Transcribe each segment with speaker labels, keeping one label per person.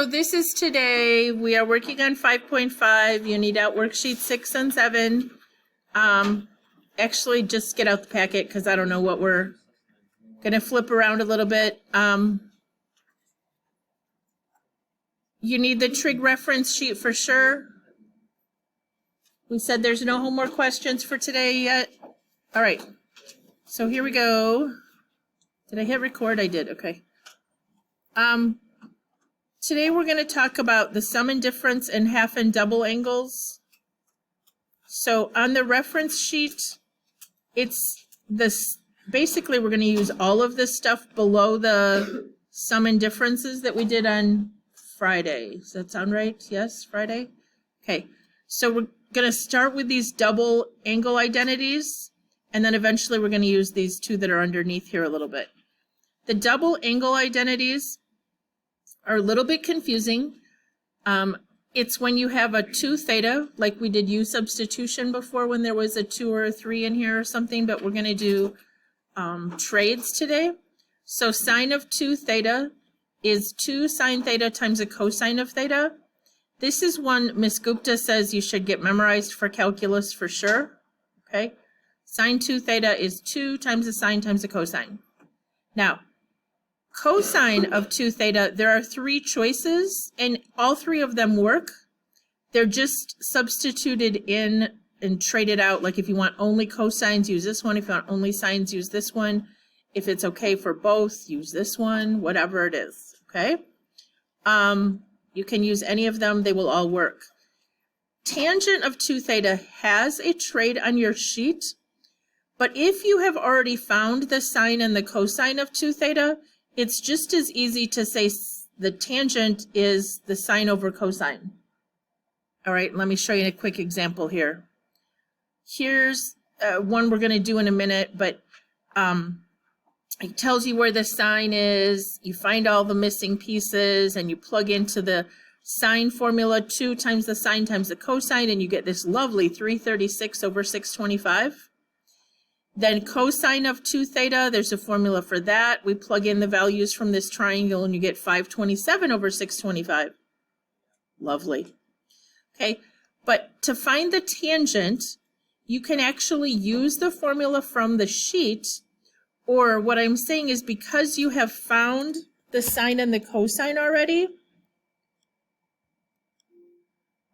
Speaker 1: So this is today. We are working on 5.5. You need out worksheet 6 and 7. Actually, just get out the packet because I don't know what we're going to flip around a little bit. You need the Trig reference sheet for sure. We said there's no homework questions for today yet. All right. So here we go. Did I hit record? I did. Okay. Today we're going to talk about the sum and difference and half and double angles. So on the reference sheet, it's this. Basically, we're going to use all of this stuff below the sum and differences that we did on Friday. Does that sound right? Yes, Friday? Okay. So we're going to start with these double angle identities, and then eventually we're going to use these two that are underneath here a little bit. The double angle identities are a little bit confusing. It's when you have a 2 theta, like we did U substitution before when there was a 2 or a 3 in here or something, but we're going to do trades today. So sine of 2 theta is 2 sine theta times a cosine of theta. This is one Miss Gupta says you should get memorized for calculus for sure. Okay, sine 2 theta is 2 times a sine times a cosine. Now, cosine of 2 theta, there are 3 choices, and all 3 of them work. They're just substituted in and traded out. Like if you want only cosines, use this one. If you want only sines, use this one. If it's okay for both, use this one, whatever it is, okay? You can use any of them. They will all work. Tangent of 2 theta has a trade on your sheet, but if you have already found the sine and the cosine of 2 theta, it's just as easy to say the tangent is the sine over cosine. All right, let me show you a quick example here. Here's one we're going to do in a minute, but it tells you where the sine is. You find all the missing pieces, and you plug into the sine formula 2 times the sine times the cosine, and you get this lovely 336 over 625. Then cosine of 2 theta, there's a formula for that. We plug in the values from this triangle and you get 527 over 625. Lovely. Okay, but to find the tangent, you can actually use the formula from the sheet, or what I'm saying is because you have found the sine and the cosine already,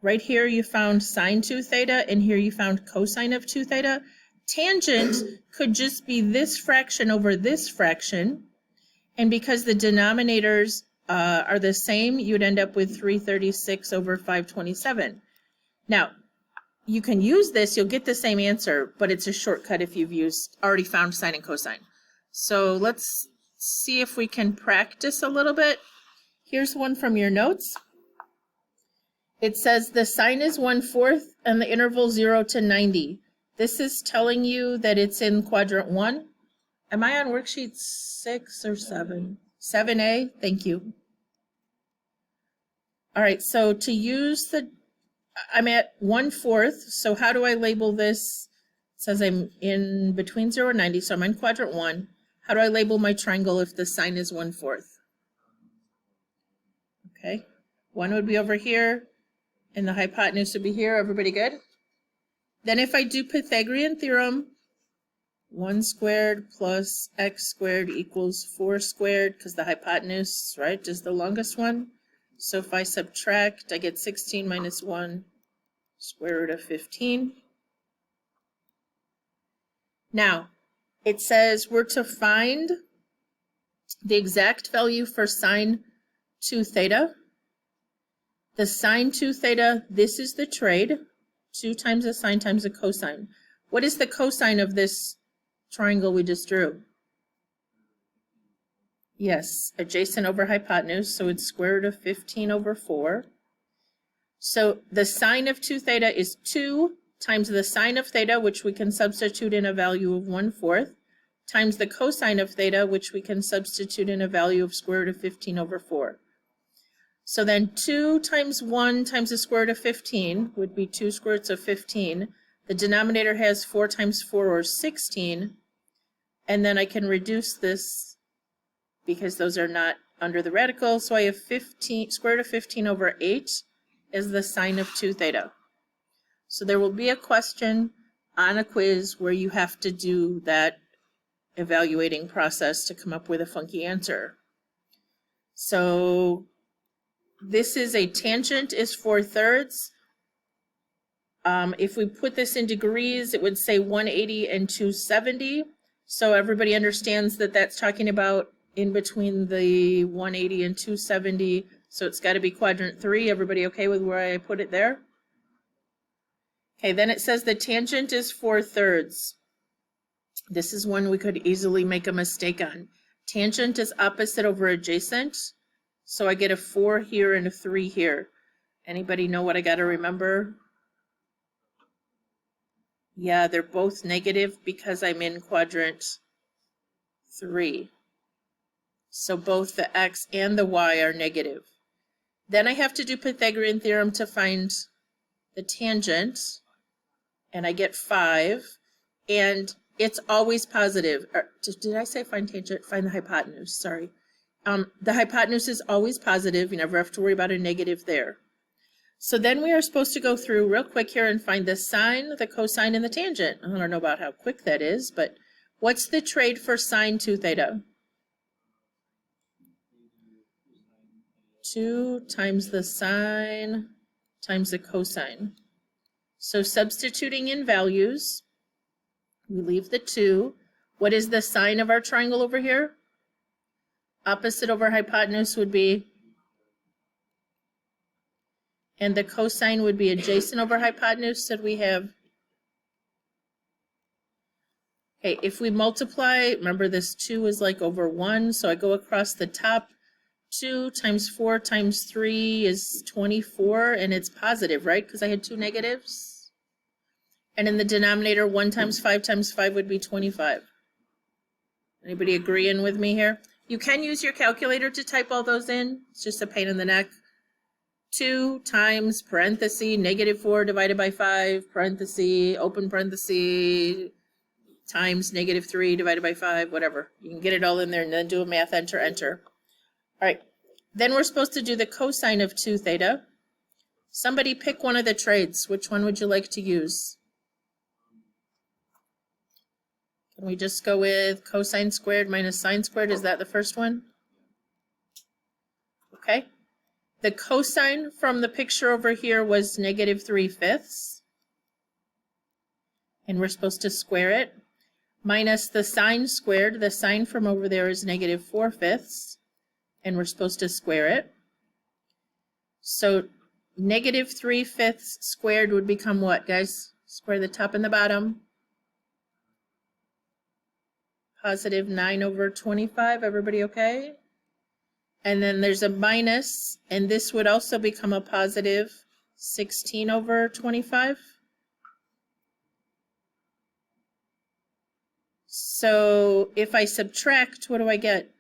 Speaker 1: right here you found sine 2 theta and here you found cosine of 2 theta. Tangent could just be this fraction over this fraction, and because the denominators are the same, you'd end up with 336 over 527. Now, you can use this, you'll get the same answer, but it's a shortcut if you've already found sine and cosine. So let's see if we can practice a little bit. Here's one from your notes. It says the sine is 1/4 and the interval 0 to 90. This is telling you that it's in quadrant 1. Am I on worksheet 6 or 7? 7A, thank you. All right, so to use I'm at 1/4, so how do I label this? It says I'm in between 0 and 90, so I'm in quadrant 1. How do I label my triangle if the sine is 1/4? Okay, 1 would be over here, and the hypotenuse would be here. Everybody good? Then if I do Pythagorean theorem, 1 squared plus x squared equals 4 squared, because the hypotenuse, right, is the longest one. So if I subtract, I get 16 minus 1, square root of 15. Now, it says we're to find the exact value for sine 2 theta. The sine 2 theta, this is the trade. 2 times the sine times the cosine. What is the cosine of this triangle we just drew? Yes, adjacent over hypotenuse, so it's square root of 15 over 4. So the sine of 2 theta is 2 times the sine of theta, which we can substitute in a value of 1/4, times the cosine of theta, which we can substitute in a value of square root of 15 over 4. So then 2 times 1 times the square root of 15 would be 2 square roots of 15. The denominator has 4 times 4 or 16. And then I can reduce this because those are not under the radical, so I have 15, square root of 15 over 8 is the sine of 2 theta. So there will be a question on a quiz where you have to do that evaluating process to come up with a funky answer. So this is a tangent is 4/3. If we put this in degrees, it would say 180 and 270. So everybody understands that that's talking about in between the 180 and 270. So it's got to be quadrant 3. Everybody okay with where I put it there? Okay, then it says the tangent is 4/3. This is one we could easily make a mistake on. Tangent is opposite over adjacent. So I get a 4 here and a 3 here. Anybody know what I got to remember? Yeah, they're both negative because I'm in quadrant 3. So both the x and the y are negative. Then I have to do Pythagorean theorem to find the tangent. And I get 5. And it's always positive. Did I say find tangent? Find the hypotenuse, sorry. The hypotenuse is always positive. You never have to worry about a negative there. So then we are supposed to go through real quick here and find the sine, the cosine, and the tangent. I don't know about how quick that is, but what's the trade for sine 2 theta? 2 times the sine times the cosine. So substituting in values, we leave the 2. What is the sine of our triangle over here? Opposite over hypotenuse would be, and the cosine would be adjacent over hypotenuse, so we have, okay, if we multiply, remember this 2 is like over 1, so I go across the top, 2 times 4 times 3 is 24, and it's positive, right? Because I had 2 negatives. And in the denominator, 1 times 5 would be 25. Anybody agreeing with me here? You can use your calculator to type all those in. It's just a pain in the neck. 2 times parenthesis, negative 4 divided by 5, parenthesis, open parenthesis, times negative 3 divided by 5, whatever. You can get it all in there and then do a math, enter, enter. All right, then we're supposed to do the cosine of 2 theta. Somebody pick one of the trades. Which one would you like to use? Can we just go with cosine squared minus sine squared? Is that the first one? Okay. The cosine from the picture over here was negative 3/5. And we're supposed to square it. Minus the sine squared. The sine from over there is negative 4/5. And we're supposed to square it. So negative 3/5 squared would become what, guys? Square the top and the bottom. Positive 9 over 25. Everybody okay? And then there's a minus, and this would also become a positive 16 over 25. So if I subtract, what do I get?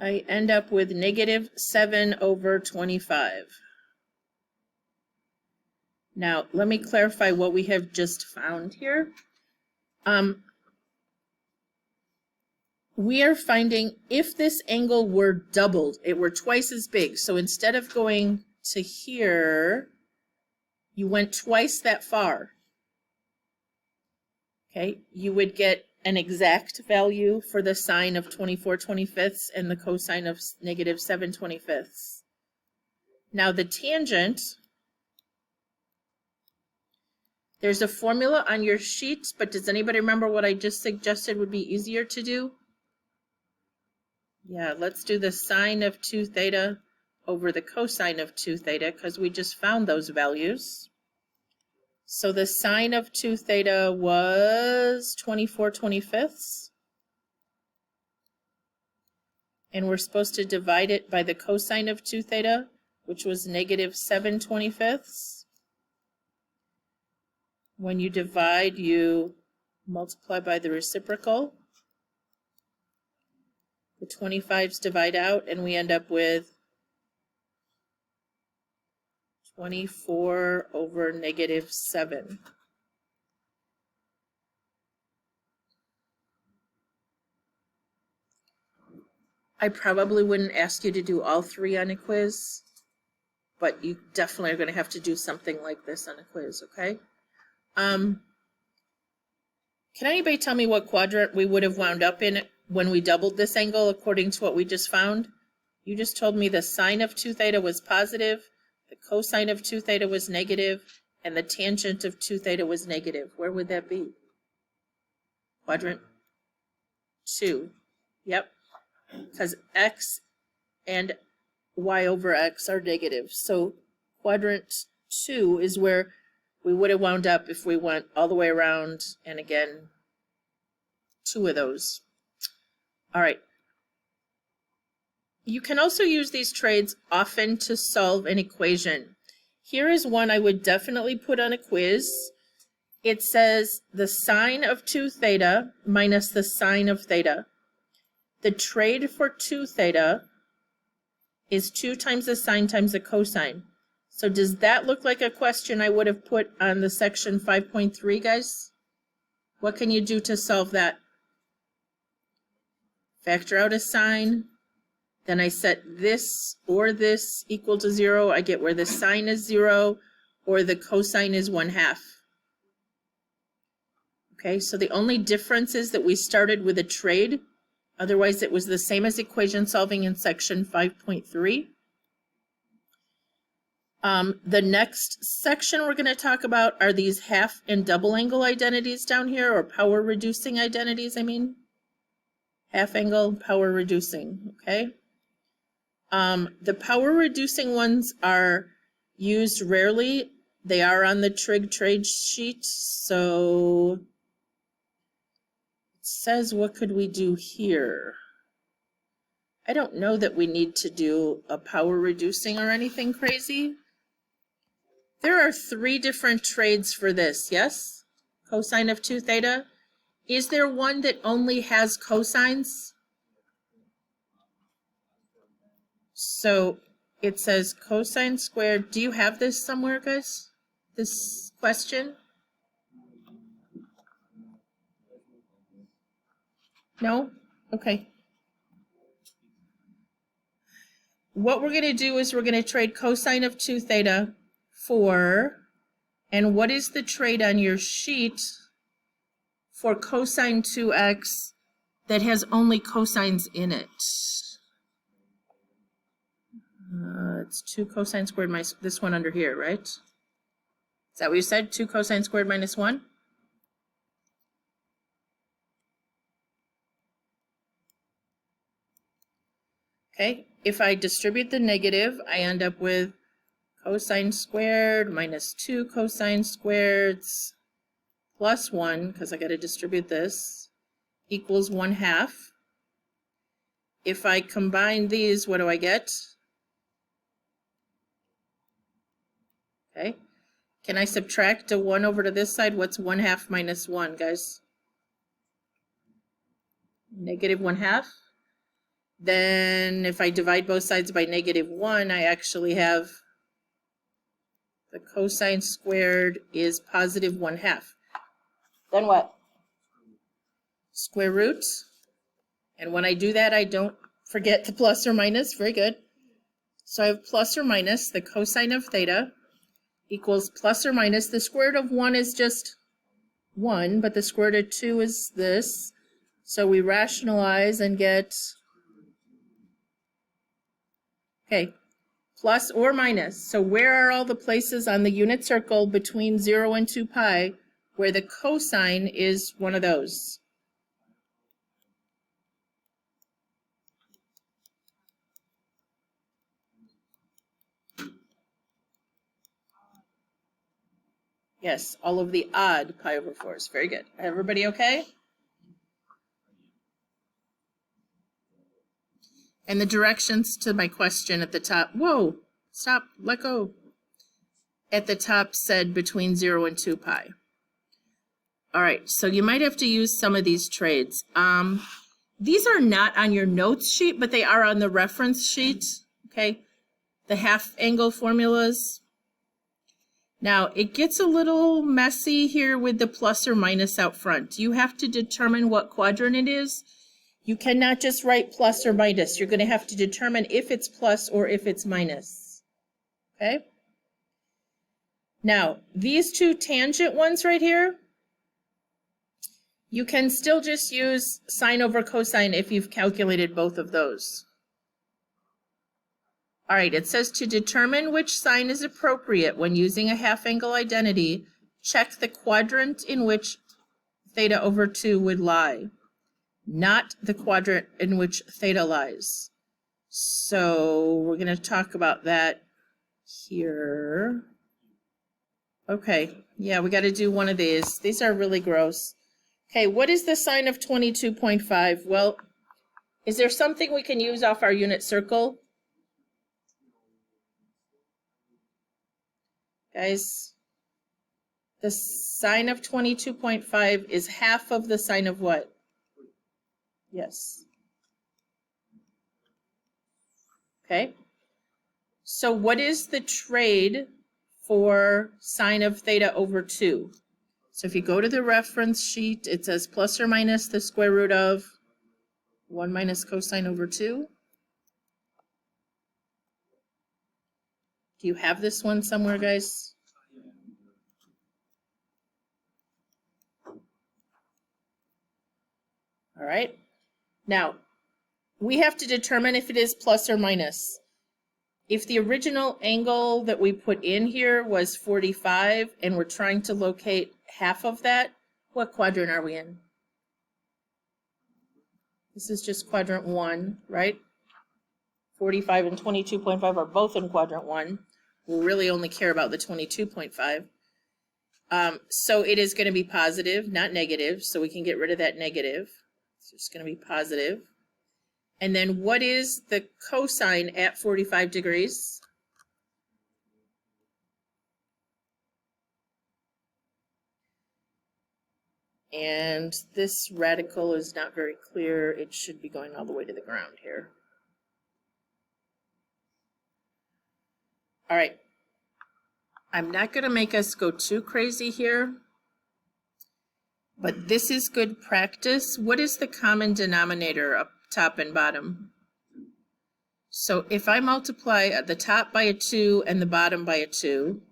Speaker 1: I end up with negative 7 over 25. Now, let me clarify what we have just found here. We are finding if this angle were doubled, it were twice as big. So instead of going to here, you went twice that far. Okay, you would get an exact value for the sine of 24/25 and the cosine of negative 7/25. Now the tangent, there's a formula on your sheet, but does anybody remember what I just suggested would be easier to do? Yeah, let's do the sine of 2 theta over the cosine of 2 theta because we just found those values. So the sine of 2 theta was 24/25. And we're supposed to divide it by the cosine of 2 theta, which was negative 7/25. When you divide, you multiply by the reciprocal. The 25s divide out, and we end up with 24 over -7. I probably wouldn't ask you to do all three on a quiz, but you definitely are going to have to do something like this on a quiz, okay? Can anybody tell me what quadrant we would have wound up in when we doubled this angle according to what we just found? You just told me the sine of 2 theta was positive, the cosine of 2 theta was negative, and the tangent of 2 theta was negative. Where would that be? Quadrant 2. Yep. Because x and y over x are negative. So quadrant 2 is where we would have wound up if we went all the way around, and again, 2 of those. All right. You can also use these trades often to solve an equation. Here is one I would definitely put on a quiz. It says the sine of 2 theta minus the sine of theta. The trade for 2 theta is 2 times the sine times the cosine. So does that look like a question I would have put on the section 5.3, guys? What can you do to solve that? Factor out a sine. Then I set this or this equal to 0. I get where the sine is 0 or the cosine is 1/2. Okay, so the only difference is that we started with a trade. Otherwise, it was the same as equation solving in section 5.3. The next section we're going to talk about are these half and double angle identities down here, or power reducing identities, I mean. Half angle, power reducing, okay? The power reducing ones are used rarely. They are on the Trig trade sheet, so it says what could we do here? I don't know that we need to do a power reducing or anything crazy. There are 3 different trades for this, yes? Cosine of 2 theta. Is there one that only has cosines? So it says cosine squared. Do you have this somewhere, guys? This question? No? Okay. What we're going to do is we're going to trade cosine of 2 theta for, and what is the trade on your sheet for cosine 2x that has only cosines in it? It's 2 cosine squared minus this one under here, right? Is that what you said? 2 cosine squared minus 1? Okay, if I distribute the negative, I end up with cosine squared minus 2 cosine squareds plus 1, because I got to distribute this, equals 1/2. If I combine these, what do I get? Okay, can I subtract a 1 over to this side? What's 1/2 minus 1, guys? Negative 1/2. Then if I divide both sides by -1, I actually have the cosine squared is positive 1/2. Then what? Square root. And when I do that, I don't forget the plus or minus. Very good. So I have plus or minus the cosine of theta equals plus or minus. The square root of 1 is just 1, but the square root of 2 is this. So we rationalize and get, okay, plus or minus. So where are all the places on the unit circle between 0 and 2 pi where the cosine is one of those? Yes, all of the odd pi over 4s. Very good. Everybody okay? And the directions to my question at the top, whoa, stop, let go. At the top said between 0 and 2 pi. All right, so you might have to use some of these trades. These are not on your notes sheet, but they are on the reference sheet, okay? The half angle formulas. Now, it gets a little messy here with the plus or minus out front. You have to determine what quadrant it is. You cannot just write plus or minus. You're going to have to determine if it's plus or if it's minus. Okay? Now, these two tangent ones right here, you can still just use sine over cosine if you've calculated both of those. All right, it says to determine which sign is appropriate when using a half-angle identity, check the quadrant in which theta over 2 would lie, not the quadrant in which theta lies. So we're going to talk about that here. Okay, yeah, we got to do one of these. These are really gross. Okay, what is the sine of 22.5? Well, is there something we can use off our unit circle? Guys, the sine of 22.5 is half of the sine of what? Yes. Okay. So what is the trade for sine of theta over 2? So if you go to the reference sheet, it says plus or minus the square root of 1 minus cosine over 2. Do you have this one somewhere, guys? All right. Now, we have to determine if it is plus or minus. If the original angle that we put in here was 45 and we're trying to locate half of that, what quadrant are we in? This is just quadrant 1, right? 45 and 22.5 are both in quadrant 1. We'll really only care about the 22.5. So it is going to be positive, not negative, so we can get rid of that negative. So it's going to be positive. And then what is the cosine at 45 degrees? And this radical is not very clear. It should be going all the way to the ground here. All right. I'm not going to make us go too crazy here, but this is good practice. What is the common denominator up top and bottom? So if I multiply the top by a 2 and the bottom by a 2,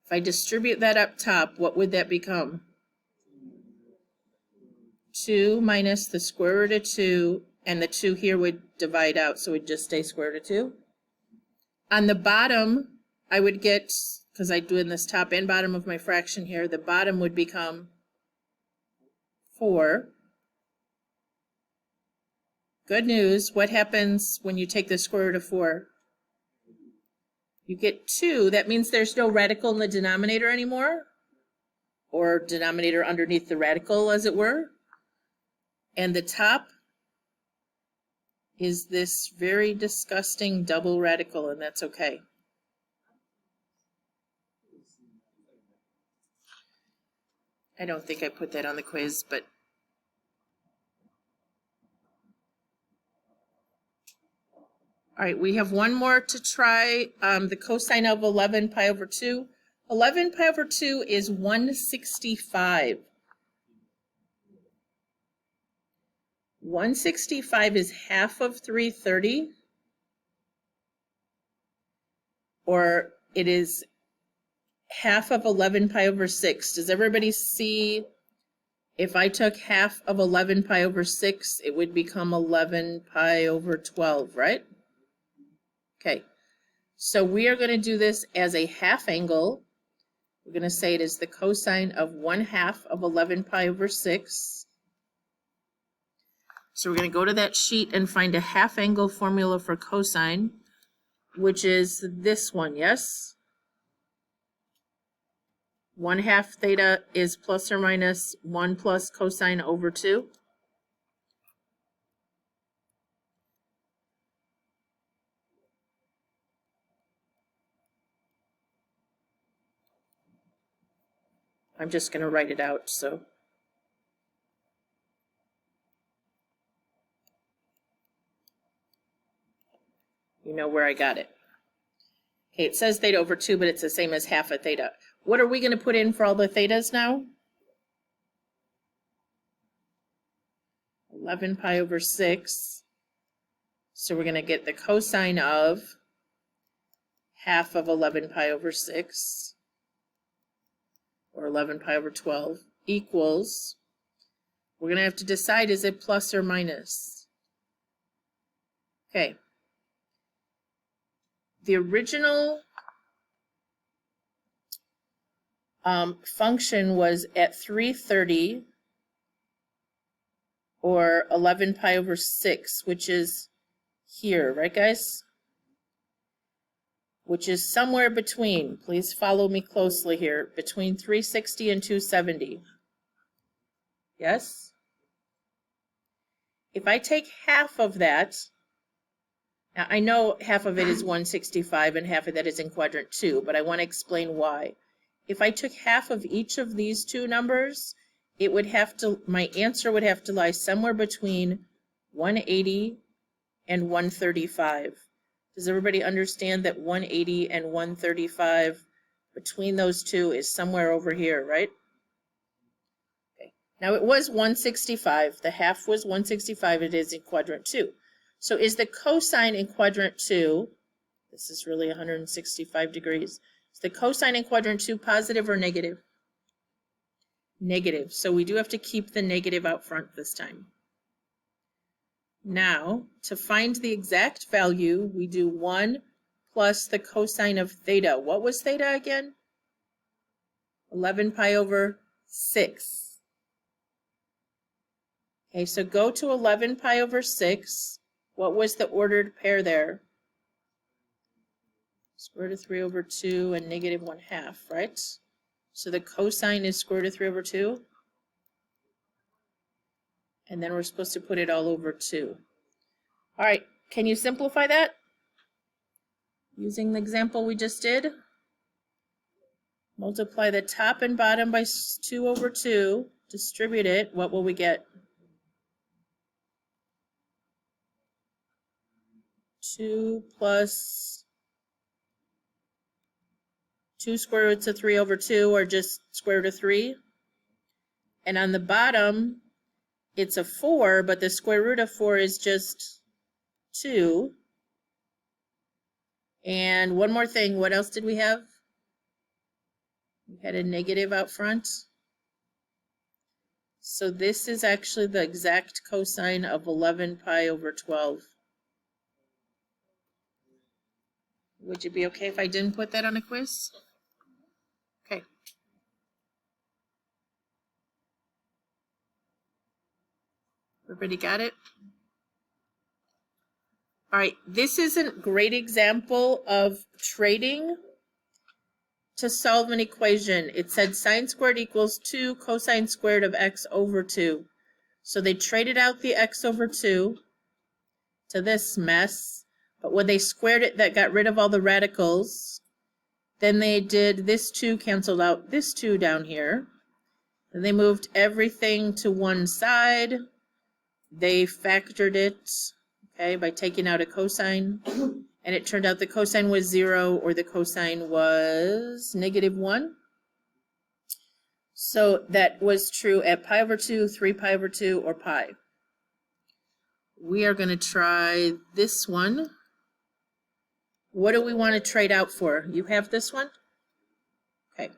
Speaker 1: if I distribute that up top, what would that become? 2 minus the square root of 2, and the 2 here would divide out, so it would just stay square root of 2. On the bottom, I would get, because I'm doing this top and bottom of my fraction here, the bottom would become 4. Good news, what happens when you take the square root of 4? You get 2. That means there's no radical in the denominator anymore, or denominator underneath the radical, as it were. And the top is this very disgusting double radical, and that's okay. I don't think I put that on the quiz, but all right, we have one more to try. The cosine of 11 pi over 2. 11 pi over 2 is 165. 165 is half of 330, or it is half of 11 pi over 6. Does everybody see, if I took half of 11 pi over 6, it would become 11 pi over 12, right? Okay, so we are going to do this as a half angle. We're going to say it is the cosine of 1/2 of 11 pi over 6. So we're going to go to that sheet and find a half angle formula for cosine, which is this one, yes? 1/2 theta is plus or minus 1 plus cosine over 2. I'm just going to write it out, so. You know where I got it. Okay, it says theta over 2, but it's the same as half a theta. What are we going to put in for all the thetas now? 11 pi over 6. So we're going to get the cosine of half of 11 pi over 6, or 11 pi over 12, equals, we're going to have to decide, is it plus or minus? Okay. The original function was at 330, or 11 pi over 6, which is here, right guys? Which is somewhere between, please follow me closely here, between 360 and 270. Yes? If I take half of that, now I know half of it is 165 and half of that is in quadrant 2, but I want to explain why. If I took half of each of these two numbers, it would have to, my answer would have to lie somewhere between 180 and 135. Does everybody understand that 180 and 135 between those two is somewhere over here, right? Okay. Now it was 165. The half was 165. It is in quadrant 2. So is the cosine in quadrant 2, this is really 165 degrees, is the cosine in quadrant 2 positive or negative? Negative. So we do have to keep the negative out front this time. Now, to find the exact value, we do 1 plus the cosine of theta. What was theta again? 11 pi over 6. Okay, so go to 11 pi over 6. What was the ordered pair there? Square root of 3 over 2 and negative 1/2, right? So the cosine is square root of 3 over 2. And then we're supposed to put it all over 2. All right, can you simplify that? Using the example we just did. Multiply the top and bottom by 2 over 2. Distribute it. What will we get? 2 plus 2 square roots of 3 over 2, or just square root of 3. And on the bottom, it's a 4, but the square root of 4 is just 2. And one more thing, what else did we have? We had a negative out front. So this is actually the exact cosine of 11 pi over 12. Would you be okay if I didn't put that on a quiz? Okay. Everybody got it? All right, this is a great example of trading to solve an equation. It said sine squared equals 2 cosine squared of x over 2. So they traded out the x over 2 to this mess. But when they squared it, that got rid of all the radicals. Then they did this 2 canceled out this 2 down here. Then they moved everything to one side. They factored it, okay, by taking out a cosine. And it turned out the cosine was 0, or the cosine was negative 1. So that was true at pi over 2, 3 pi over 2, or pi. We are going to try this one. What do we want to trade out for? You have this one? Okay.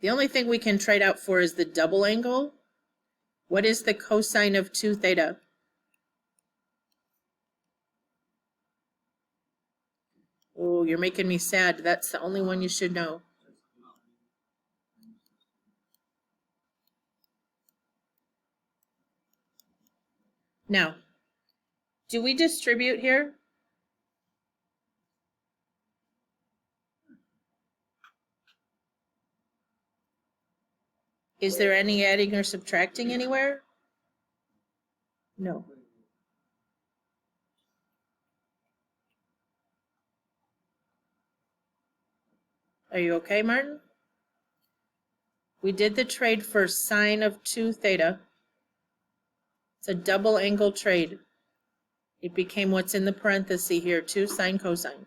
Speaker 1: The only thing we can trade out for is the double angle. What is the cosine of 2 theta? Oh, you're making me sad. That's the only one you should know. Now, do we distribute here? Is there any adding or subtracting anywhere? No. Are you okay, Martin? We did the trade for sine of 2 theta. It's a double angle trade. It became what's in the parenthesis here, 2 sine cosine.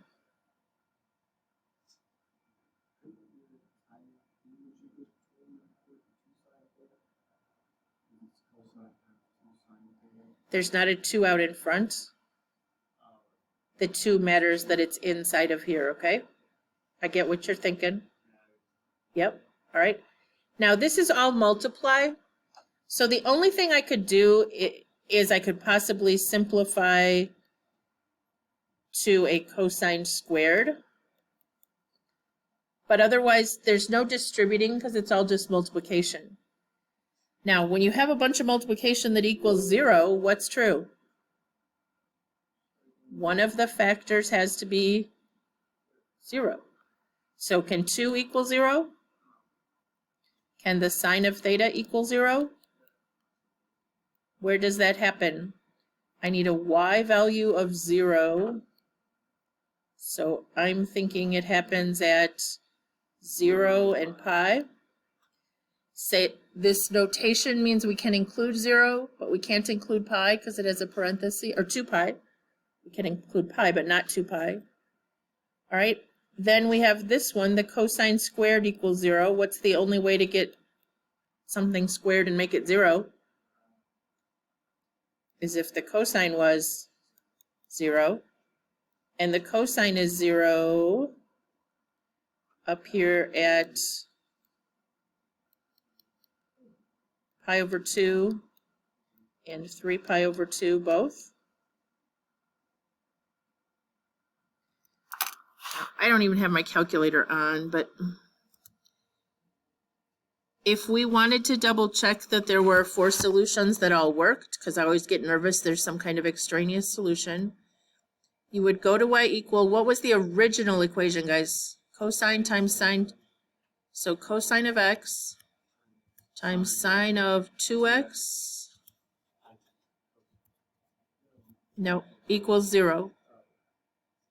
Speaker 1: There's not a 2 out in front. The 2 matters that it's inside of here, okay? I get what you're thinking. Yep, all right. Now this is all multiply. So the only thing I could do is I could possibly simplify to a cosine squared. But otherwise, there's no distributing because it's all just multiplication. Now, when you have a bunch of multiplication that equals 0, what's true? One of the factors has to be 0. So can 2 equal 0? Can the sine of theta equal 0? Where does that happen? I need a y value of 0. So I'm thinking it happens at 0 and pi. Say this notation means we can include 0, but we can't include pi because it has a parenthesis, or 2 pi. We can include pi, but not 2 pi. All right, then we have this one, the cosine squared equals 0. What's the only way to get something squared and make it 0? Is if the cosine was 0. And the cosine is 0 up here at pi over 2 and 3 pi over 2 both. I don't even have my calculator on, but if we wanted to double check that there were 4 solutions that all worked, because I always get nervous there's some kind of extraneous solution, you would go to y equal, what was the original equation, guys? Cosine times sine, so cosine of x times sine of 2x, no, equals 0.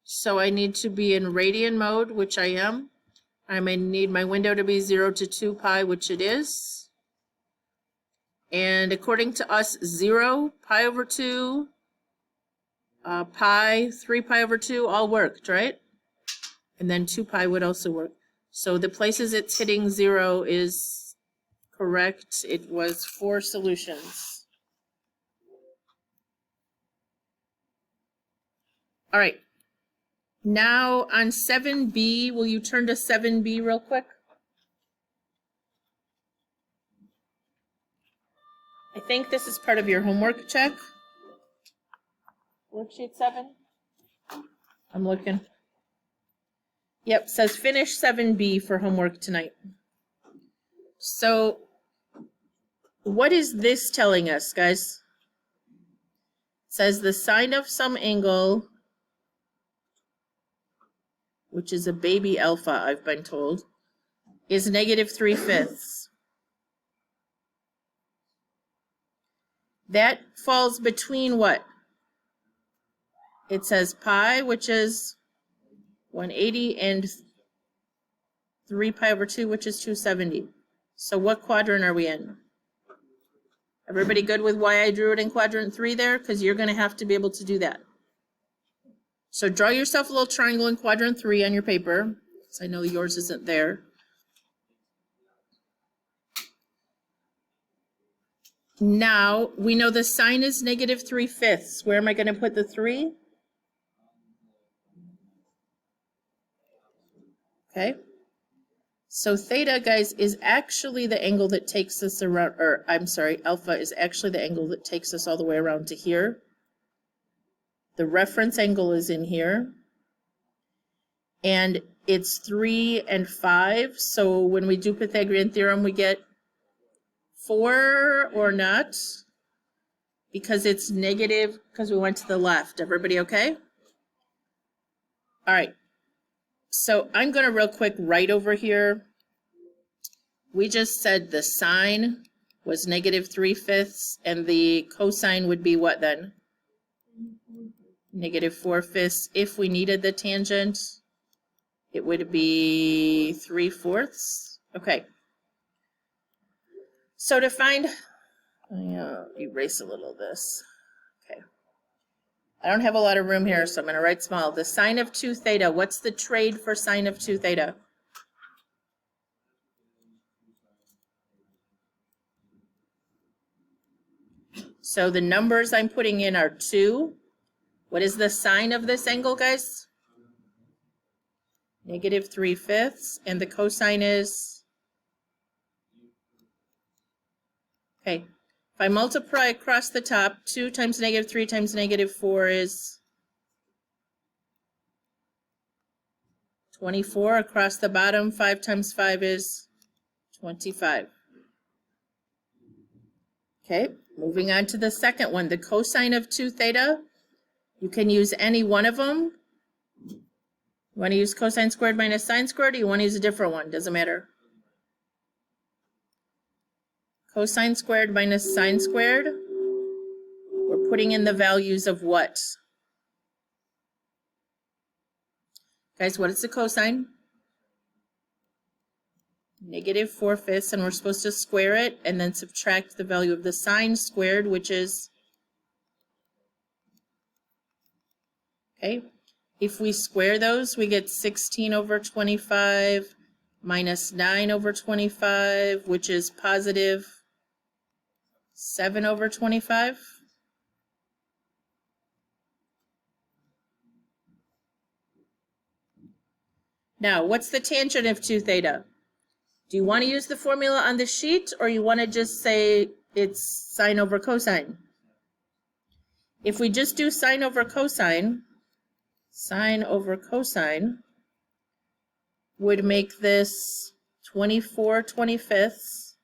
Speaker 1: So I need to be in radian mode, which I am. I may need my window to be 0 to 2 pi, which it is. And according to us, 0, pi over 2, pi, 3 pi over 2, all worked, right? And then 2 pi would also work. So the places it's hitting 0 is correct. It was 4 solutions. All right. Now on 7b, will you turn to 7b real quick? I think this is part of your homework check. Worksheet 7. I'm looking. Yep, says finish 7b for homework tonight. So what is this telling us, guys? It says the sine of some angle, which is a baby alpha, I've been told, is negative 3/5. That falls between what? It says pi, which is 180, and 3 pi over 2, which is 270. So what quadrant are we in? Everybody good with why I drew it in quadrant 3 there? Because you're going to have to be able to do that. So draw yourself a little triangle in quadrant 3 on your paper, because I know yours isn't there. Now, we know the sine is negative 3/5. Where am I going to put the 3? Okay. So theta, guys, is actually the angle that takes us around, or I'm sorry, alpha is actually the angle that takes us all the way around to here. The reference angle is in here. And it's 3 and 5. So when we do Pythagorean theorem, we get 4 or not, because it's negative, because we went to the left. Everybody okay? All right. So I'm going to real quick write over here. We just said the sine was negative 3/5, and the cosine would be what then? Negative 4/5. If we needed the tangent, it would be 3/4. Okay. So to find, erase a little of this. Okay. I don't have a lot of room here, so I'm going to write small. The sine of 2 theta, what's the trade for sine of 2 theta? So the numbers I'm putting in are 2. What is the sine of this angle, guys? Negative 3/5, and the cosine is? Okay, if I multiply across the top, 2 times negative 3 times negative 4 is 24. Across the bottom, 5 times 5 is 25. Okay, moving on to the second one, the cosine of 2 theta. You can use any one of them. You want to use cosine squared minus sine squared, or you want to use a different one? Doesn't matter. Cosine squared minus sine squared. We're putting in the values of what? Guys, what is the cosine? Negative 4/5, and we're supposed to square it and then subtract the value of the sine squared, which is, okay, if we square those, we get 16 over 25 minus 9 over 25, which is positive 7 over 25. Now, what's the tangent of 2 theta? Do you want to use the formula on the sheet, or you want to just say it's sine over cosine? If we just do sine over cosine would make this 24 25ths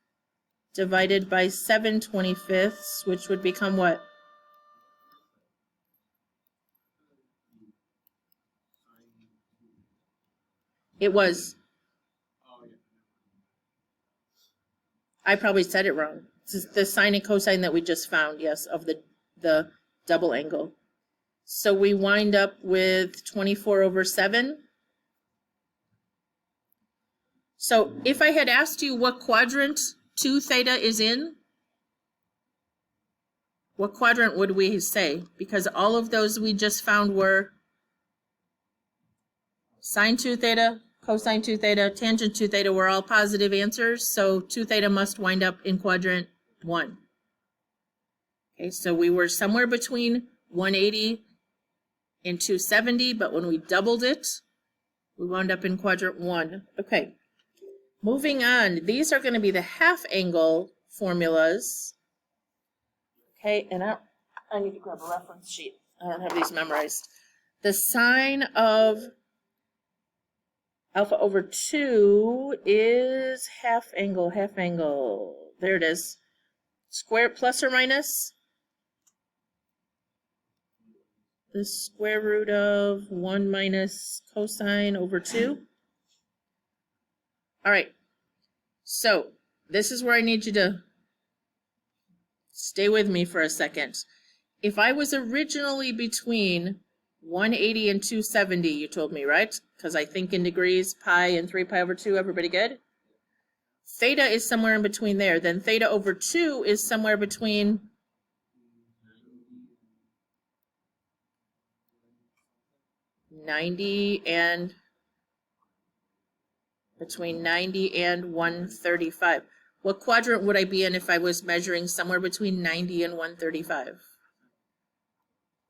Speaker 1: divided by 7 25ths, which would become what? It was. I probably said it wrong. This is the sine and cosine that we just found, yes, of the double angle. So we wind up with 24 over 7. So if I had asked you what quadrant 2 theta is in, what quadrant would we say? Because all of those we just found were sine 2 theta, cosine 2 theta, tangent 2 theta were all positive answers, so 2 theta must wind up in quadrant 1. Okay, so we were somewhere between 180 and 270, but when we doubled it, we wound up in quadrant 1. Okay, moving on, these are going to be the half angle formulas. Okay, and I need to grab a reference sheet. I don't have these memorized. The sine of alpha over 2 is half angle. There it is. Square plus or minus the square root of 1 minus cosine over 2. All right. So this is where I need you to stay with me for a second. If I was originally between 180 and 270, you told me, right? Because I think in degrees, pi and 3 pi over 2, everybody good? Theta is somewhere in between there. Then theta over 2 is somewhere between 90 and 135. What quadrant would I be in if I was measuring somewhere between 90 and 135?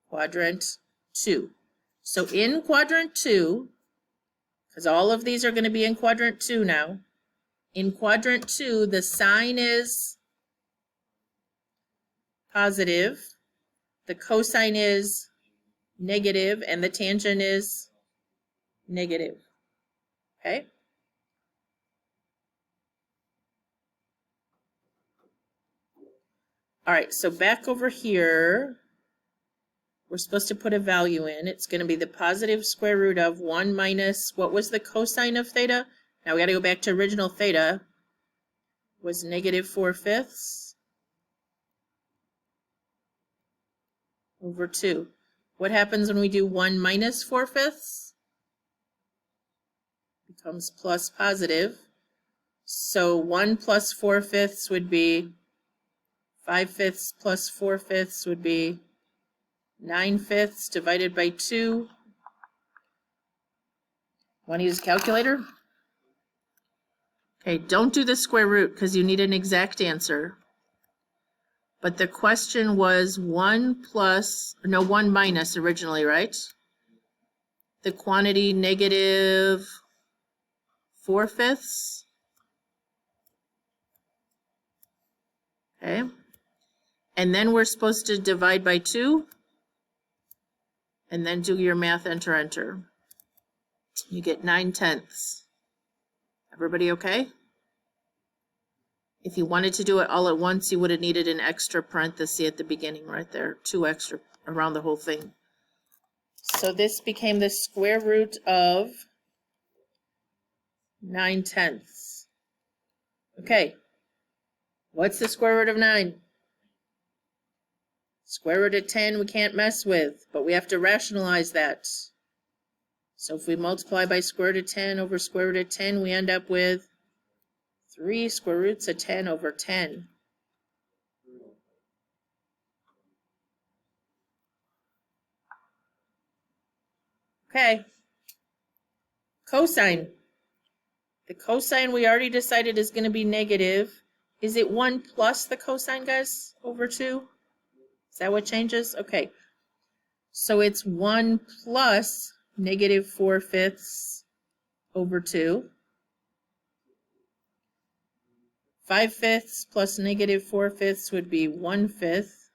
Speaker 1: Quadrant 2. So in quadrant 2, because all of these are going to be in quadrant 2 now, in quadrant 2, the sine is positive, the cosine is negative, and the tangent is negative. Okay? All right, so back over here, we're supposed to put a value in. It's going to be the positive square root of 1 minus, what was the cosine of theta? Now we got to go back to original theta, was negative 4/5 over 2. What happens when we do 1 minus 4/5? Becomes plus positive. So 1 plus 4/5 would be 5/5 plus 4/5 would be 9/5 divided by 2. Want to use a calculator? Okay, don't do the square root because you need an exact answer. But the question was 1 minus originally, right? The quantity negative 4/5. Okay. And then we're supposed to divide by 2. And then do your math, enter, enter. You get 9/10. Everybody okay? If you wanted to do it all at once, you would have needed an extra parenthesis at the beginning right there. 2 extra around the whole thing. So this became the square root of 9/10. Okay. What's the square root of 9? Square root of 10 we can't mess with, but we have to rationalize that. So if we multiply by square root of 10 over square root of 10, we end up with 3 square roots of 10 over 10. Okay. Cosine. The cosine we already decided is going to be negative. Is it 1 plus the cosine, guys, over 2? Is that what changes? Okay. So it's 1 plus negative 4/5 over 2. 5/5 plus negative 4/5 would be 1/5.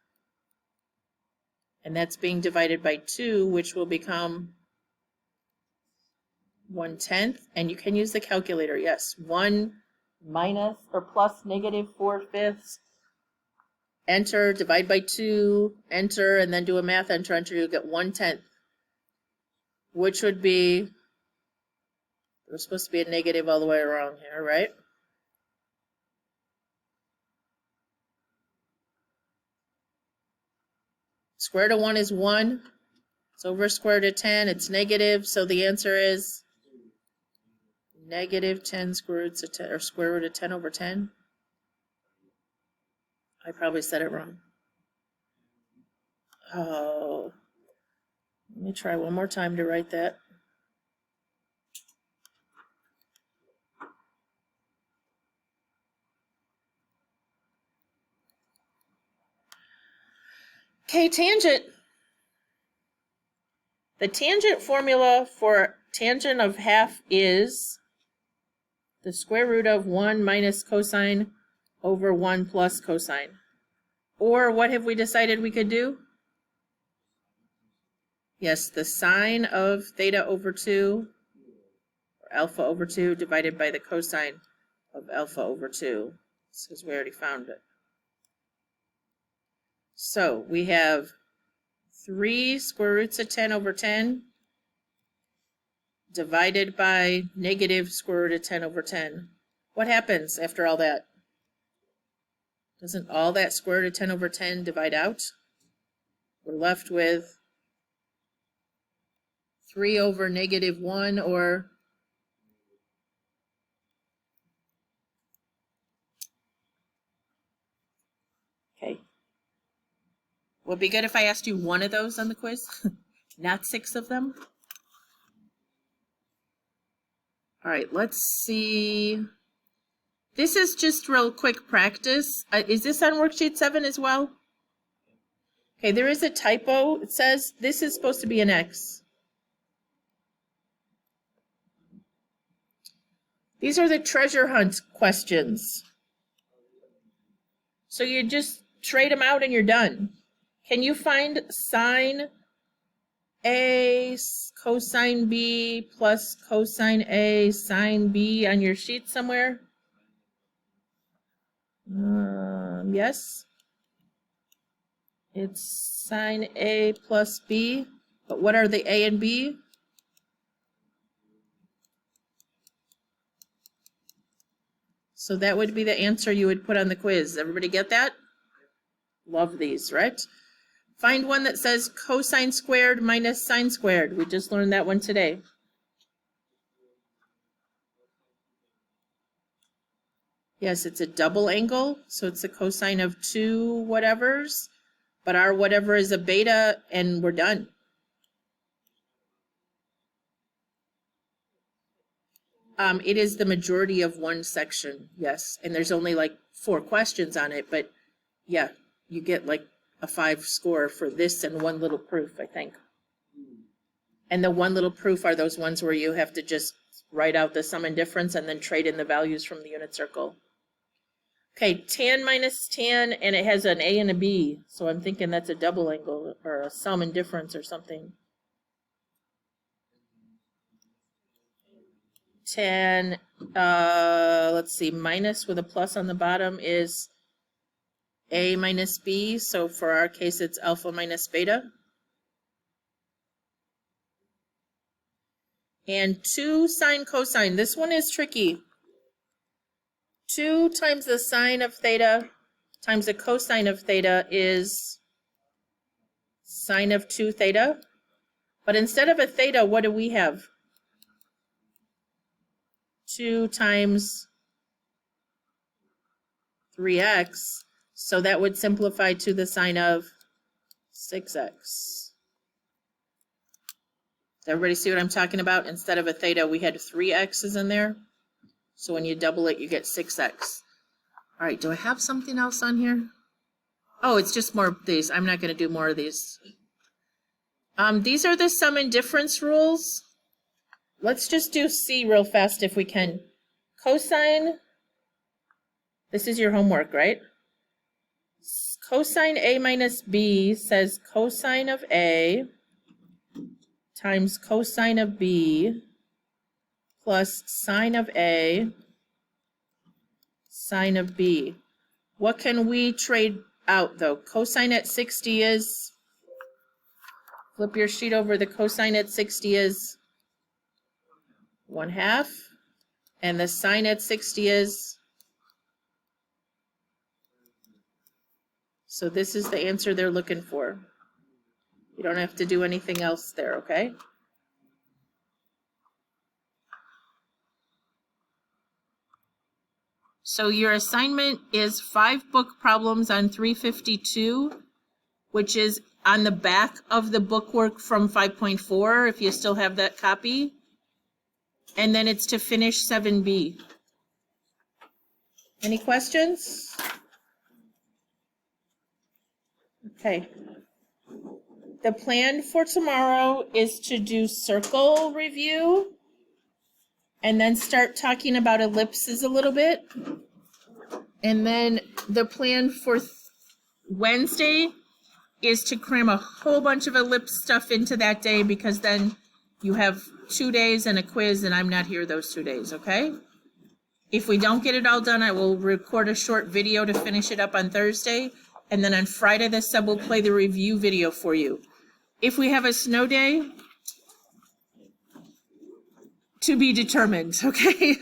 Speaker 1: And that's being divided by 2, which will become 1/10. And you can use the calculator, yes. 1 minus or plus negative 4/5. Enter, divide by 2, enter, and then do a math, enter, enter. You'll get 1/10. Which would be, there's supposed to be a negative all the way around here, right? Square root of 1 is 1. It's over square root of 10. It's negative, so the answer is negative 10 square roots of 10, or square root of 10 over 10. I probably said it wrong. Oh, let me try one more time to write that. Okay, tangent. The tangent formula for tangent of half is the square root of 1 minus cosine over 1 plus cosine. Or what have we decided we could do? Yes, the sine of theta over 2, or alpha over 2, divided by the cosine of alpha over 2. Because we already found it. So we have 3 square roots of 10 over 10 divided by negative square root of 10 over 10. What happens after all that? Doesn't all that square root of 10 over 10 divide out? We're left with 3 over negative 1, or okay. Would be good if I asked you one of those on the quiz, not 6 of them. All right, let's see. This is just real quick practice. Is this on worksheet 7 as well? Okay, there is a typo. It says this is supposed to be an X. These are the treasure hunt questions. So you just trade them out and you're done. Can you find sine A cosine B plus cosine A sine B on your sheet somewhere? Yes. It's sine A plus B. But what are the A and B? So that would be the answer you would put on the quiz. Everybody get that? Love these, right? Find one that says cosine squared minus sine squared. We just learned that one today. Yes, it's a double angle, so it's a cosine of 2 whatevers, but our whatever is a beta, and we're done. It is the majority of one section, yes, and there's only like 4 questions on it, but yeah, you get like a 5 score for this and one little proof, I think. And the one little proof are those ones where you have to just write out the sum and difference and then trade in the values from the unit circle. Okay, tan minus tan, and it has an A and a B, so I'm thinking that's a double angle or a sum and difference or something. Tan, let's see, minus with a plus on the bottom is A minus B, so for our case it's alpha minus beta. And 2 sine cosine, this one is tricky. 2 times the sine of theta times the cosine of theta is sine of 2 theta. But instead of a theta, what do we have? 2 times 3x. So that would simplify to the sine of 6x. Does everybody see what I'm talking about? Instead of a theta, we had 3 x's in there. So when you double it, you get 6x. All right, do I have something else on here? Oh, it's just more of these. I'm not going to do more of these. These are the sum and difference rules. Let's just do C real fast if we can. Cosine, this is your homework, right? Cosine A minus B says cosine of A times cosine of B plus sine of A, sine of B. What can we trade out though? Cosine at 60 is, flip your sheet over, the cosine at 60 is 1/2, and the sine at 60 is, so this is the answer they're looking for. You don't have to do anything else there, okay? So your assignment is 5 book problems on 352, which is on the back of the bookwork from 5.4, if you still have that copy. And then it's to finish 7B. Any questions? Okay. The plan for tomorrow is to do circle review and then start talking about ellipses a little bit. And then the plan for Wednesday is to cram a whole bunch of ellipse stuff into that day, because then you have 2 days and a quiz, and I'm not here those 2 days, okay? If we don't get it all done, I will record a short video to finish it up on Thursday, and then on Friday the sub will play the review video for you. If we have a snow day, to be determined, okay?